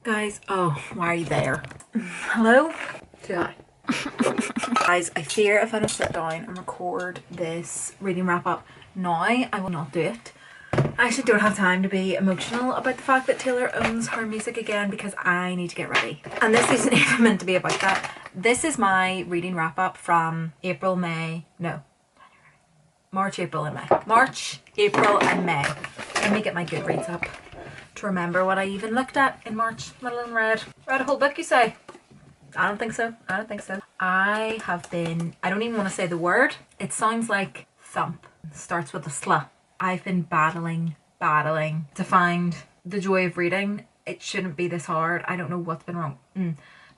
Guys, oh, why are you there? Hello? Hi. Guys, I fear if I don't sit down and record this reading wrap up now, I will not do it. I actually don't have time to be emotional about the fact that Taylor owns her music again because I need to get ready. And this isn't even meant to be about that. This is my reading wrap up from March, April and May. March, April and May. Let me get my Goodreads up to remember what I even looked at in March, let alone read. Read a whole book, you say? I don't think so. I don't think so. I have been, I don't even want to say the word. It sounds like thump. It starts with a sla. I've been battling to find the joy of reading. It shouldn't be this hard. I don't know what's been wrong.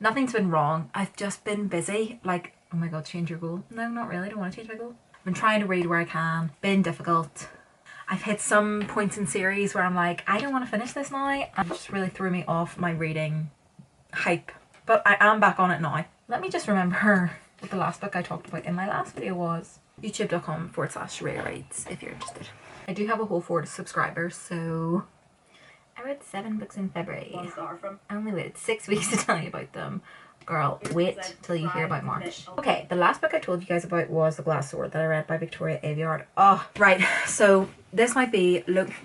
Nothing's been wrong. I've just been busy. Like, oh my god, change your goal. No, not really. I don't want to change my goal. I've been trying to read where I can. Been difficult. I've hit some points in series where I'm like, I don't want to finish this now. And it just really threw me off my reading hype. But I am back on it now. Let me just remember what the last book I talked about in my last video was. youtube.com/riaareads if you're interested. I do have a whole 4 subscribers, so I read 7 books in February. I only waited 6 weeks to tell you about them. Girl, wait till you hear about March. Okay, the last book I told you guys about was The Glass Sword that I read by Victoria Aveyard. Oh, right. So this might be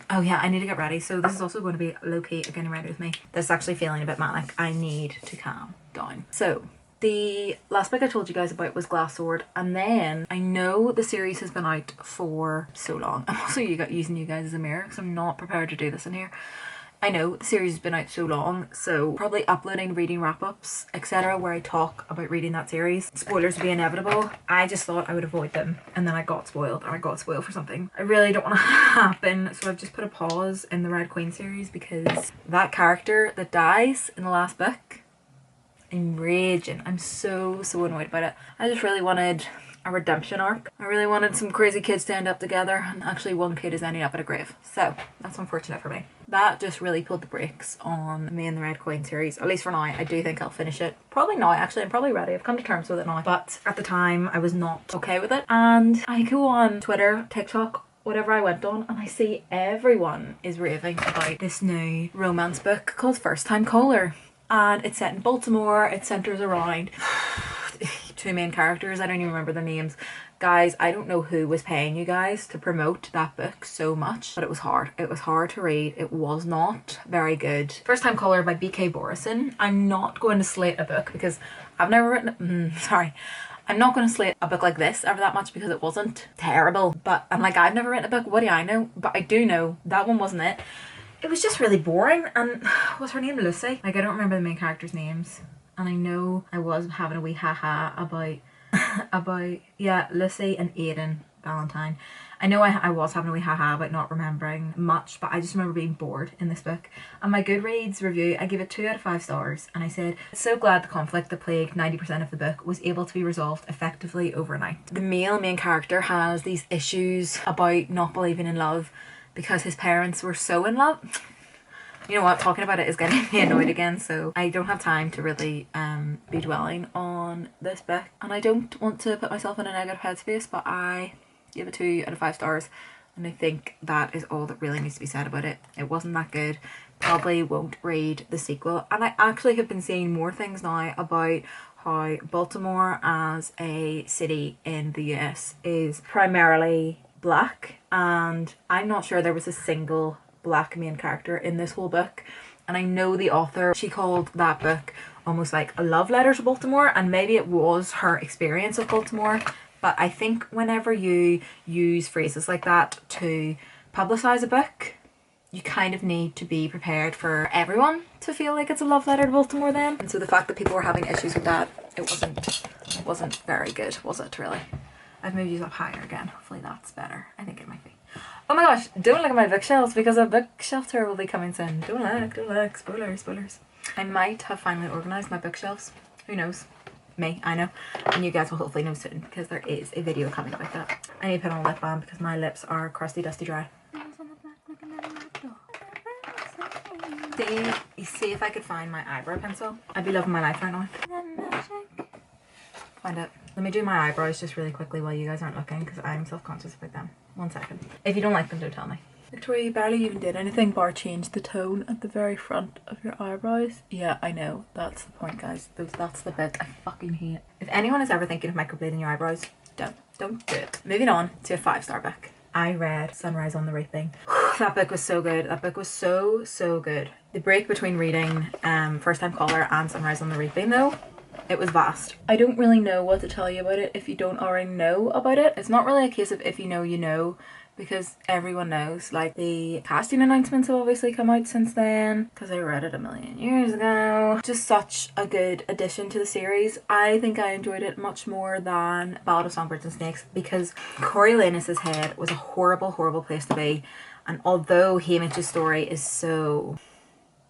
oh yeah, I need to get ready. So this is also going to be low-key getting ready with me. This is actually feeling a bit manic. I need to calm down. So the last book I told you guys about was Glass Sword, and then I know the series has been out for so long. I'm also using you guys as a mirror because I'm not prepared to do this in here. I know the series has been out so long, so probably uploading reading wrap-ups, etc., where I talk about reading that series. Spoilers would be inevitable. I just thought I would avoid them, and then I got spoiled, or I got spoiled for something I really don't want to happen, so I've just put a pause in the Red Queen series because that character that dies in the last book, I'm raging. I'm so annoyed about it. I just really wanted a redemption arc. I really wanted some crazy kids to end up together, and actually one kid is ending up at a grave, so that's unfortunate for me. That just really pulled the brakes on me and the Red Queen series, at least for now. I do think I'll finish it. Probably now, actually. I'm probably ready. I've come to terms with it now. But at the time, I was not okay with it. And I go on Twitter, TikTok, whatever I went on, and I see everyone is raving about this new romance book called First Time Caller. And it's set in Baltimore. It centers around 2 main characters. I don't even remember their names. Guys, I don't know who was paying you guys to promote that book so much, but it was hard. It was hard to read. It was not very good. First Time Caller by B.K. Borison. I'm not going to slate a book because I've never written I'm not going to slate a book like this ever that much because it wasn't terrible. But I'm like, I've never written a book. What do I know? But I do know that one wasn't it. It was just really boring. And was her name Lucy? Like, I don't remember the main characters' names. And I know I was having a wee haha about yeah, Lucy and Aidan Valentine. I know I was having a wee haha about not remembering much, but I just remember being bored in this book. And my Goodreads review, I gave it 2 out of 5 stars, and I said, so glad the conflict that plagued 90% of the book was able to be resolved effectively overnight. The male main character has these issues about not believing in love because his parents were so in love. You know what, talking about it is getting me annoyed again, so I don't have time to really be dwelling on this book. And I don't want to put myself in a negative headspace, but I give it 2 out of 5 stars. And I think that is all that really needs to be said about it. It wasn't that good. Probably won't read the sequel. And I actually have been seeing more things now about how Baltimore as a city in the US is primarily black. And I'm not sure there was a single black main character in this whole book, and I know the author, she called that book almost like a love letter to Baltimore, and maybe it was her experience of Baltimore, but I think whenever you use phrases like that to publicize a book, you kind of need to be prepared for everyone to feel like it's a love letter to Baltimore then. And so the fact that people were having issues with that, it wasn't very good, was it really? I've moved you up higher again. Hopefully that's better. I think it might be. Oh my gosh, don't look at my bookshelves because a bookshelf tour will be coming soon. Don't look. Spoilers. I might have finally organised my bookshelves. Who knows? Me, I know. And you guys will hopefully know soon because there is a video coming about that. I need to put on a lip balm because my lips are crusty, dusty, dry. See if I could find my eyebrow pencil. I'd be loving my life right now. Find it. Let me do my eyebrows just really quickly while you guys aren't looking because I'm self-conscious about them. 1 second. If you don't like them, don't tell me. Victoria, you barely even did anything bar change the tone at the very front of your eyebrows. Yeah, I know. That's the point, guys. That's the bit I fucking hate. If anyone is ever thinking of microblading your eyebrows, don't do it. Moving on to a 5-star book. I read Sunrise on the Reaping. That book was so good. That book was so good. The break between reading First Time Caller and Sunrise on the Reaping though, it was vast. I don't really know what to tell you about it if you don't already know about it. It's not really a case of if you know, you know, because everyone knows. Like, the casting announcements have obviously come out since then, because I read it a million years ago. Just such a good addition to the series. I think I enjoyed it much more than Ballad of Songbirds and Snakes, because Coriolanus's head was a horrible place to be, and although Haymitch's story is so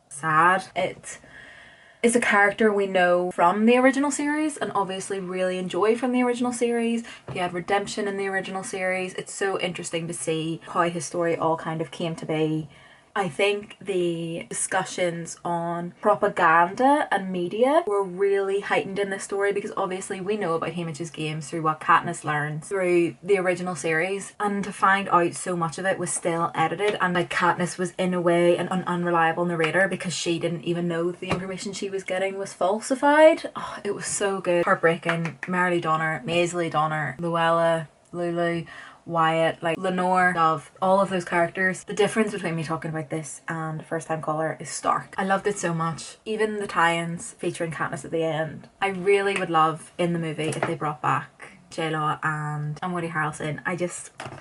sad, it's a character we know from the original series and obviously really enjoy from the original series. He had redemption in the original series. It's so interesting to see how his story all kind of came to be. I think the discussions on propaganda and media were really heightened in this story, because obviously we know about Haymitch's games through what Katniss learns through the original series, and to find out so much of it was still edited, and like Katniss was in a way an unreliable narrator because she didn't even know the information she was getting was falsified. Oh, it was so good. Heartbreaking. Marilee Donner, Maisley Donner, Luella, Lulu, Wyatt, like Lenore, Dove, all of those characters. The difference between me talking about this and First Time Caller is stark. I loved it so much. Even the tie-ins featuring Katniss at the end. I really would love in the movie if they brought back J-Law and Woody Harrelson.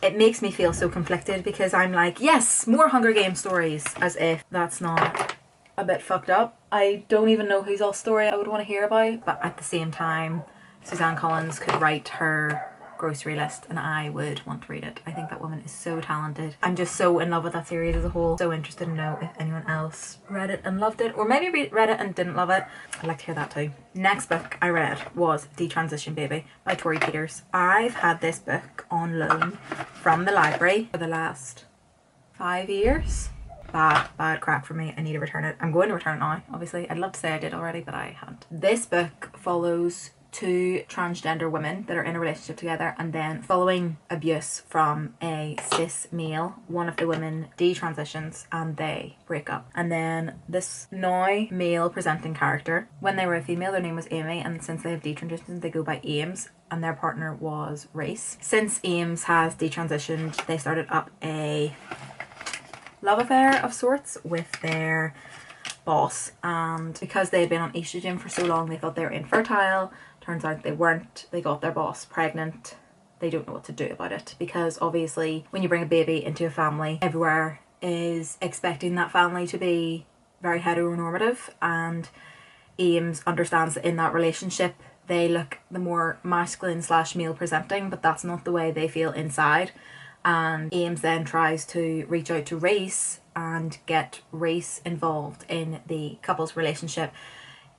It makes me feel so conflicted, because I'm like, yes, more Hunger Games stories, as if that's not a bit fucked up. I don't even know whose else story I would want to hear about, but at the same time, Suzanne Collins could write her grocery list and I would want to read it. I think that woman is so talented. I'm just so in love with that series as a whole. So interested to know if anyone else read it and loved it, or maybe read it and didn't love it. I'd like to hear that too. Next book I read was Detransition Baby by Tori Peters. I've had this book on loan from the library for the last 5 years. Bad crack for me. I need to return it. I'm going to return it now, obviously. I'd love to say I did already, but I haven't. This book follows 2 transgender women that are in a relationship together, and then following abuse from a cis male, one of the women detransitions and they break up. And then this now male presenting character, when they were a female, their name was Amy, and since they have detransitioned they go by Ames, and their partner was Race. Since Ames has detransitioned, they started up a love affair of sorts with their boss, and because they had been on estrogen for so long they thought they were infertile. Turns out they weren't. They got their boss pregnant. They don't know what to do about it, because obviously when you bring a baby into a family, everywhere is expecting that family to be very heteronormative, and Ames understands that in that relationship they look the more masculine / male presenting, but that's not the way they feel inside. And Ames then tries to reach out to Race and get Race involved in the couple's relationship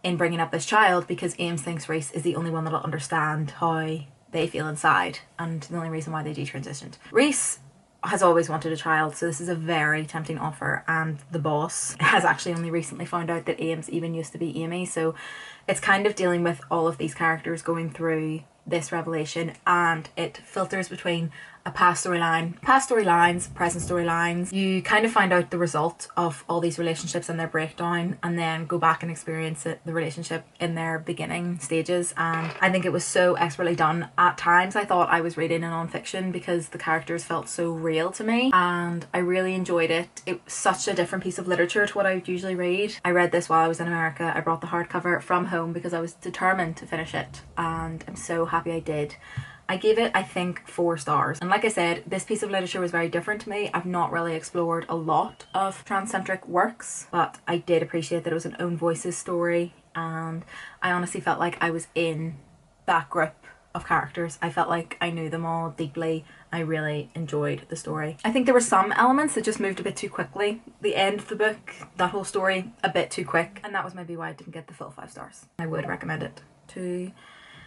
in bringing up this child, because Ames thinks Race is the only one that'll understand how they feel inside and the only reason why they detransitioned. Race has always wanted a child, so this is a very tempting offer, and the boss has actually only recently found out that Ames even used to be Amy, so it's kind of dealing with all of these characters going through this revelation, and it filters between a past storylines, present storylines. You kind of find out the result of all these relationships and their breakdown, and then go back and experience the relationship in their beginning stages. And I think it was so expertly done. At times I thought I was reading a non-fiction, because the characters felt so real to me, and I really enjoyed it. It was such a different piece of literature to what I would usually read. I read this while I was in America. I brought the hardcover from home because I was determined to finish it, and I'm so happy I did. I gave it, I think, 4 stars. And like I said, this piece of literature was very different to me. I've not really explored a lot of transcentric works, but I did appreciate that it was an own voices story, and I honestly felt like I was in that group of characters. I felt like I knew them all deeply. I really enjoyed the story. I think there were some elements that just moved a bit too quickly. The end of the book, that whole story, a bit too quick, and that was maybe why I didn't get the full 5 stars. I would recommend it to...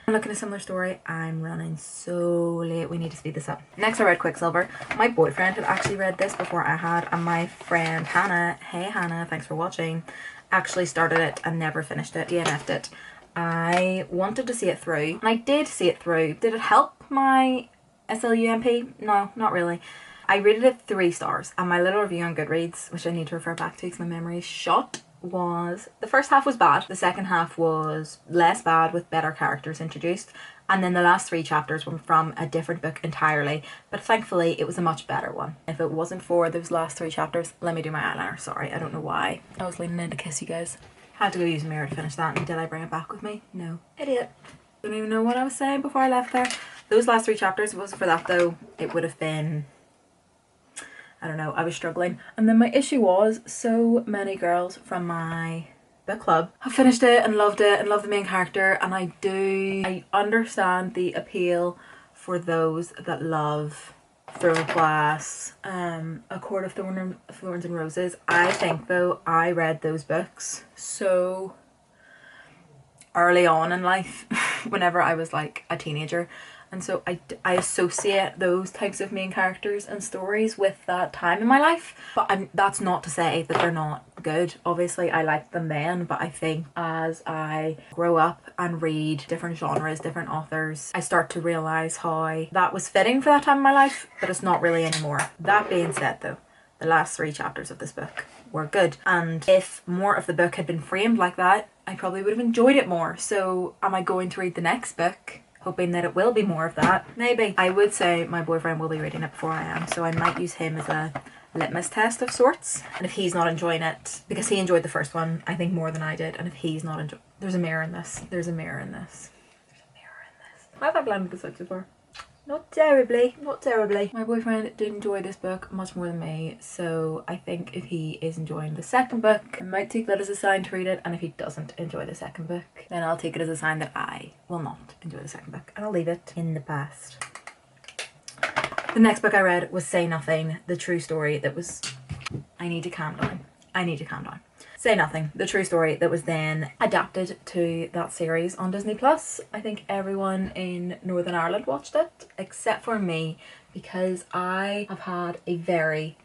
Looking at a similar story. I'm running so late, we need to speed this up. Next I read Quicksilver. My boyfriend had actually read this before I had, and my friend Hannah, hey Hannah, thanks for watching, actually started it and never finished it, DNF'd it. I wanted to see it through, and I did see it through. Did it help my SLUMP? No, not really. I rated it 3 stars, and my little review on Goodreads, which I need to refer back to because my memory is shot, was the first half was bad, the second half was less bad with better characters introduced, and then the last 3 chapters were from a different book entirely, but thankfully it was a much better one. If it wasn't for those last 3 chapters, let me do my eyeliner, sorry, I don't know why. I was leaning in to kiss you guys. Had to go use a mirror to finish that, and did I bring it back with me? No. Idiot. Don't even know what I was saying before I left there. Those last 3 chapters, if it wasn't for that though, it would have been, I don't know, I was struggling. And then my issue was, so many girls from my book club have finished it and loved the main character, and I understand the appeal for those that love Throne Glass, A Court of Thorns and Roses. I think though, I read those books so early on in life whenever I was like a teenager, and so I associate those types of main characters and stories with that time in my life. But that's not to say that they're not good. Obviously I liked them then, but I think as I grow up and read different genres, different authors, I start to realise how that was fitting for that time in my life, but it's not really anymore. That being said though, the last 3 chapters of this book were good, and if more of the book had been framed like that, I probably would have enjoyed it more. So am I going to read the next book hoping that it will be more of that? Maybe. I would say my boyfriend will be reading it before I am, so I might use him as a litmus test of sorts. And if he's not enjoying it, because he enjoyed the first one I think more than I did, and if he's not enjoying, there's a mirror in this, there's a mirror in this, there's a mirror in this. How have I blended this out so far? Not terribly, not terribly. My boyfriend did enjoy this book much more than me, so I think if he is enjoying the second book, I might take that as a sign to read it, and if he doesn't enjoy the second book, then I'll take it as a sign that I will not enjoy the second book, and I'll leave it in the past. The next book I read was Say Nothing, the true story that was... I need to calm down. I need to calm down. Say Nothing, the true story that was then adapted to that series on Disney Plus. I think everyone in Northern Ireland watched it, except for me, because I have had a very,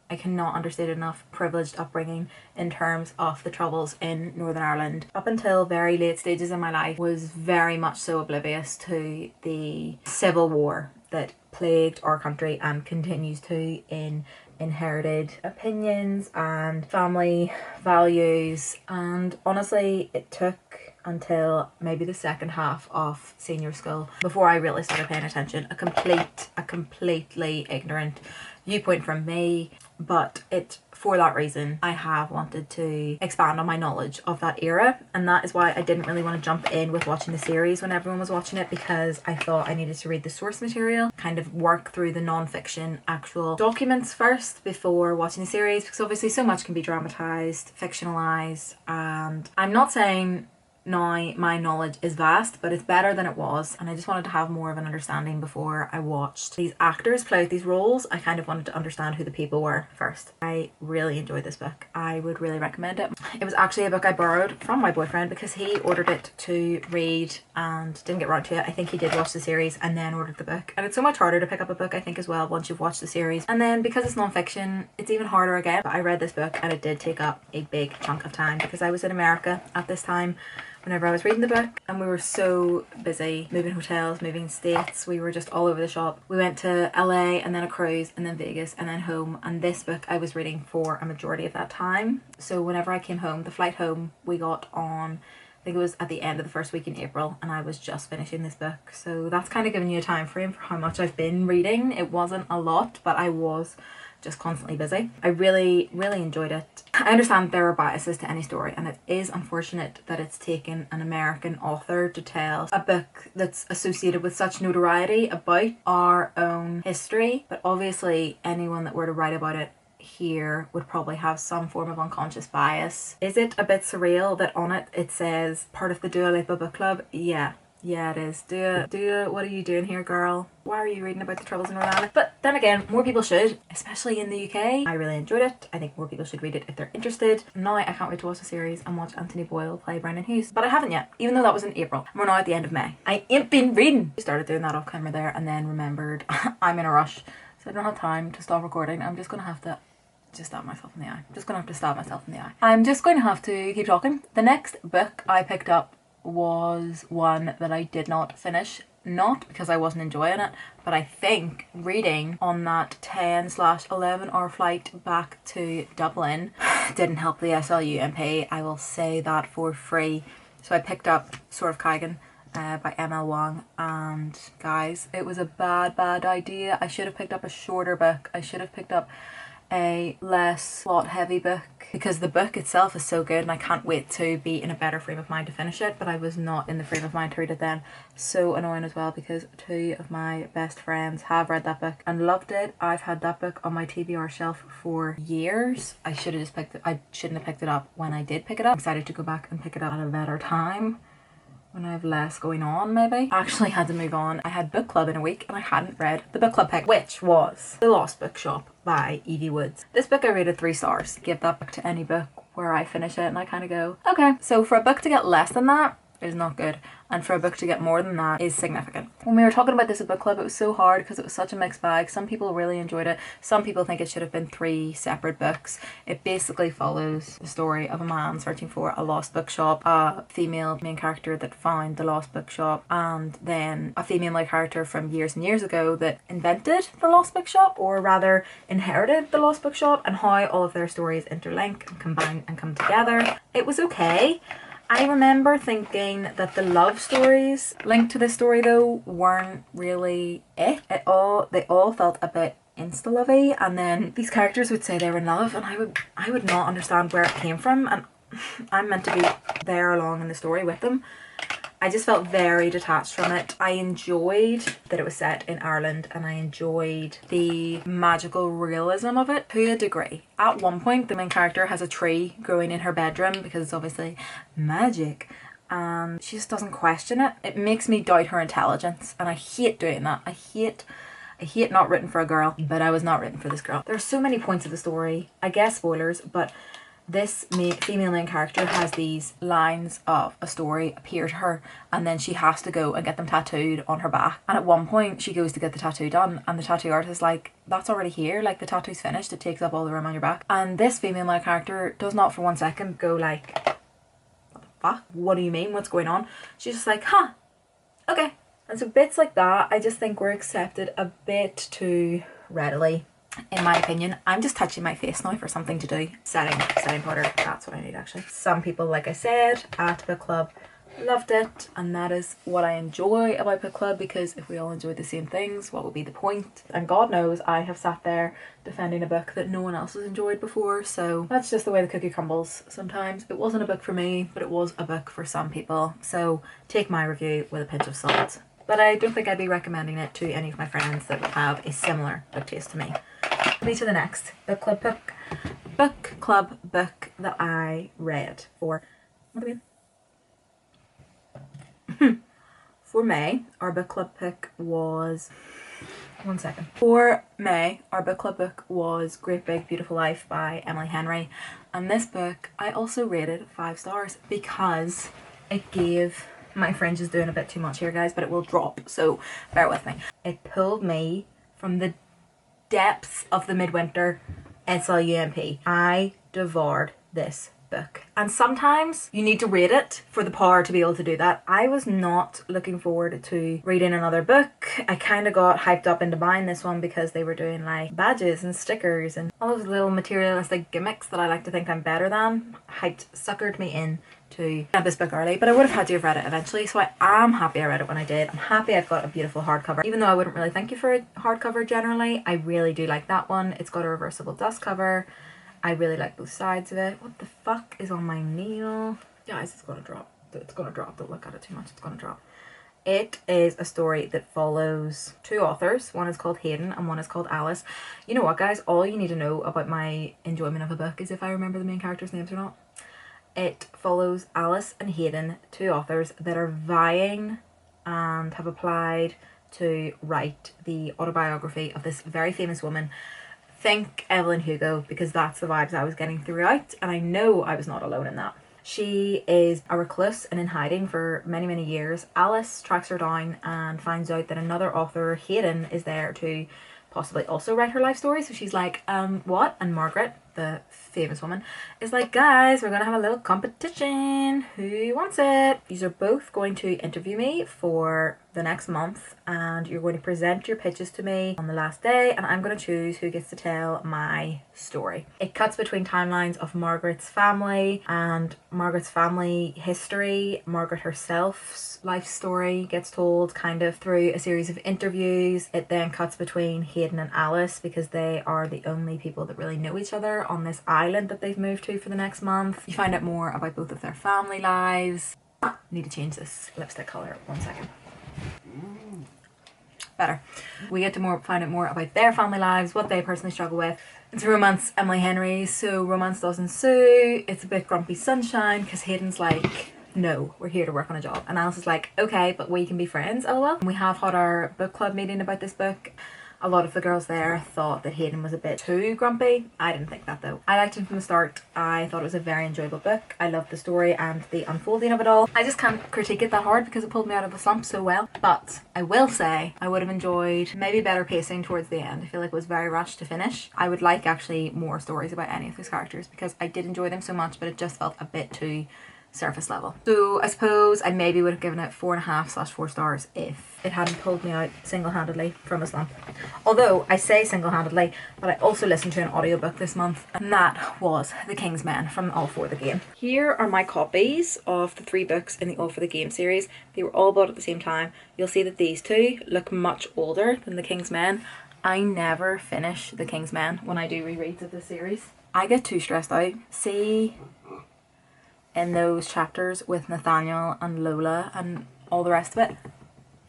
I cannot understate it enough, privileged upbringing in terms of the troubles in Northern Ireland. Up until very late stages in my life, was very much so oblivious to the civil war that plagued our country and continues to in inherited opinions and family values. And honestly, it took until maybe the second half of senior school before I really started paying attention. A completely ignorant viewpoint from me, but for that reason I have wanted to expand on my knowledge of that era, and that is why I didn't really want to jump in with watching the series when everyone was watching it, because I thought I needed to read the source material, kind of work through the non-fiction actual documents first before watching the series, because obviously so much can be dramatized, fictionalized, and I'm not saying now my knowledge is vast, but it's better than it was, and I just wanted to have more of an understanding before I watched these actors play out these roles. I kind of wanted to understand who the people were first. I really enjoyed this book. I would really recommend it. It was actually a book I borrowed from my boyfriend because he ordered it to read and didn't get around to it. I think he did watch the series and then ordered the book, and it's so much harder to pick up a book I think as well once you've watched the series, and then because it's non-fiction it's even harder again. But I read this book and it did take up a big chunk of time because I was in America at this time whenever I was reading the book, and we were so busy moving hotels, moving states. We were just all over the shop. We went to LA and then a cruise and then Vegas and then home, and this book I was reading for a majority of that time. So whenever I came home, the flight home we got on, I think it was at the end of the first week in April, and I was just finishing this book. So that's kind of giving you a time frame for how much I've been reading. It wasn't a lot, but I was just constantly busy. I really enjoyed it. I understand there are biases to any story, and it is unfortunate that it's taken an American author to tell a book that's associated with such notoriety about our own history, but obviously anyone that were to write about it here would probably have some form of unconscious bias. Is it a bit surreal that on it says part of the Dua Lipa book club? Yeah, it is. Dua, what are you doing here, girl? Why are you reading about the troubles in Northern Ireland? But then again, more people should, especially in the UK. I really enjoyed it. I think more people should read it if they're interested. Now I can't wait to watch the series and watch Anthony Boyle play Brendan Hughes. But I haven't yet, even though that was in April. And we're now at the end of May. I ain't been reading. I started doing that off camera there and then remembered I'm in a rush, so I don't have time to stop recording. I'm just gonna have to just stab myself in the eye. I'm just gonna have to stab myself in the eye. I'm just going to have to keep talking. The next book I picked up was one that I did not finish not because I wasn't enjoying it, but I think reading on that 10/11 hour flight back to Dublin didn't help the SLUMP. I will say that for free. So I picked up Sword of Kaigan by ML Wang, and guys, it was a bad idea. I should have picked up a shorter book. I should have picked up a less plot heavy book, because the book itself is so good and I can't wait to be in a better frame of mind to finish it, but I was not in the frame of mind to read it then. So annoying as well, because 2 of my best friends have read that book and loved it. I've had that book on my TBR shelf for years. I should have just picked it. I shouldn't have picked it up when I did pick it up. I'm excited to go back and pick it up at a better time, when I have less going on maybe. I actually had to move on. I had book club in a week and I hadn't read the book club pick, which was The Lost Bookshop by Evie Woods. This book I rated 3 stars. Give that book to any book where I finish it and I kind of go, okay. So for a book to get less than that is not good, and for a book to get more than that is significant. When we were talking about this at book club, it was so hard because it was such a mixed bag. Some people really enjoyed it. Some people think it should have been 3 separate books. It basically follows the story of a man searching for a lost bookshop, a female main character that found the lost bookshop, and then a female main character from years and years ago that invented the lost bookshop, or rather inherited the lost bookshop, and how all of their stories interlink and combine and come together. It was okay. I remember thinking that the love stories linked to this story though weren't really it at all. They all felt a bit insta-lovey, and then these characters would say they were in love and I would not understand where it came from, and I'm meant to be there along in the story with them. I just felt very detached from it. I enjoyed that it was set in Ireland and I enjoyed the magical realism of it to a degree. At one point the main character has a tree growing in her bedroom because it's obviously magic, and she just doesn't question it. It makes me doubt her intelligence, and I hate doing that. I hate not rooting for a girl, but I was not rooting for this girl. There are so many points of the story, I guess spoilers, but this female main character has these lines of a story appear to her, and then she has to go and get them tattooed on her back. And at one point she goes to get the tattoo done and the tattoo artist is like, that's already here, like the tattoo's finished, it takes up all the room on your back. And this female main character does not for one second go like, what the fuck? What do you mean? What's going on? She's just like, huh, okay. And so bits like that I just think were accepted a bit too readily, in my opinion. I'm just touching my face now for something to do. Setting powder, that's what I need actually. Some people, like I said, at book club loved it, and that is what I enjoy about book club, because if we all enjoy the same things, what would be the point? And God knows I have sat there defending a book that no one else has enjoyed before, so that's just the way the cookie crumbles sometimes. It wasn't a book for me, but it was a book for some people, so take my review with a pinch of salt. But I don't think I'd be recommending it to any of my friends that would have a similar book taste to me. To the next book club book that I read for for May. Our book club book was For May, our book club book was Great Big Beautiful Life by Emily Henry, and this book I also rated 5 stars because it gave, my fringe is doing a bit too much here guys, but it will drop, so bear with me. It pulled me from the depths of the midwinter SLUMP. I devoured this book, and sometimes you need to read it for the power to be able to do that. I was not looking forward to reading another book. I kind of got hyped up into buying this one because they were doing like badges and stickers and all those little materialistic gimmicks that I like to think I'm better than. Suckered me in to get this book early, but I would have had to have read it eventually, so I am happy I read it when I did. I'm happy I've got a beautiful hardcover, even though I wouldn't really thank you for a hardcover generally. I really do like that one. It's got a reversible dust cover. I really like both sides of it. What the fuck is on my nail? Guys, it's gonna drop. It's gonna drop. Don't look at it too much. It's gonna drop. It is a story that follows 2 authors. One is called Hayden and one is called Alice. You know what guys, all you need to know about my enjoyment of a book is if I remember the main characters' names or not. It follows Alice and Hayden, 2 authors that are vying and have applied to write the autobiography of this very famous woman. Think Evelyn Hugo, because that's the vibes I was getting throughout, and I know I was not alone in that. She is a recluse and in hiding for many, many years. Alice tracks her down and finds out that another author, Hayden, is there to possibly also write her life story. So she's like, what? And Margaret, the famous woman, is like, guys, we're gonna have a little competition. Who wants it? These are both going to interview me for the next month, and you're going to present your pitches to me on the last day, and I'm going to choose who gets to tell my story. It cuts between timelines of Margaret's family and Margaret's family history. Margaret herself's life story gets told kind of through a series of interviews. It then cuts between Hayden and Alice because they are the only people that really know each other on this island that they've moved to for the next month. You find out more about both of their family lives. I need to change this lipstick colour. 1 second. Better. We get to find out more about their family lives, what they personally struggle with. It's a romance, Emily Henry, so romance does ensue. It's a bit grumpy sunshine because Hayden's like, no, we're here to work on a job. And Alice is like, okay, but we can be friends, lol. We have had our book club meeting about this book. A lot of the girls there thought that Hayden was a bit too grumpy. I didn't think that though. I liked him from the start. I thought it was a very enjoyable book. I loved the story and the unfolding of it all. I just can't critique it that hard because it pulled me out of a slump so well. But I will say I would have enjoyed maybe better pacing towards the end. I feel like it was very rushed to finish. I would like actually more stories about any of those characters because I did enjoy them so much, but it just felt a bit too surface level. So I suppose I maybe would have given it 4.5/4 stars if it hadn't pulled me out single-handedly from a slump. Although I say single-handedly, but I also listened to an audiobook this month, and that was The King's Men from All For The Game. Here are my copies of the 3 books in the All For The Game series. They were all bought at the same time. You'll see that these 2 look much older than The King's Men. I never finish The King's Men when I do rereads of this series. I get too stressed out. See, in those chapters with Nathaniel and Lola and all the rest of it,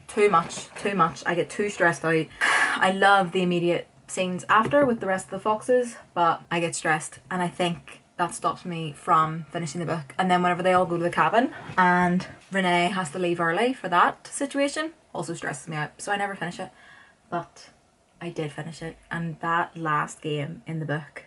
too much. I get too stressed out. I love the immediate scenes after with the rest of the foxes, but I get stressed, and I think that stops me from finishing the book. And then whenever they all go to the cabin and Renee has to leave early for that situation, also stresses me out, so I never finish it. But I did finish it, and that last game in the book,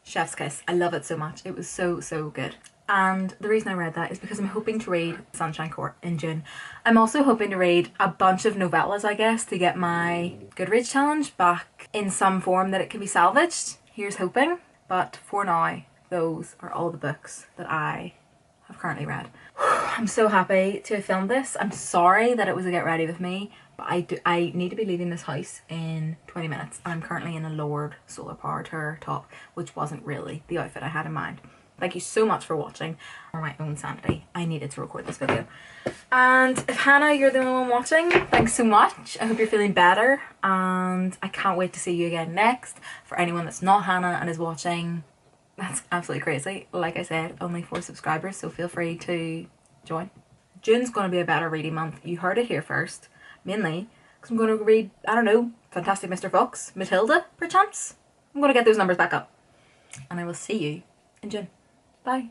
chef's kiss. I love it so much. It was so good. And the reason I read that is because I'm hoping to read Sunshine Court in June. I'm also hoping to read a bunch of novellas, I guess, to get my Goodreads challenge back in some form that it can be salvaged. Here's hoping. But for now, those are all the books that I have currently read. I'm so happy to have filmed this. I'm sorry that it was a get ready with me, but I need to be leaving this house in 20 minutes. I'm currently in a lowered solar power tour top, which wasn't really the outfit I had in mind. Thank you so much for watching. For my own sanity, I needed to record this video. And if Hannah, you're the only one watching, thanks so much. I hope you're feeling better, and I can't wait to see you again next. For anyone that's not Hannah and is watching, that's absolutely crazy. Like I said, only 4 subscribers, so feel free to join. June's going to be a better reading month. You heard it here first. Mainly because I'm going to read, I don't know, Fantastic Mr. Fox, Matilda, perchance. I'm going to get those numbers back up. And I will see you in June. Bye.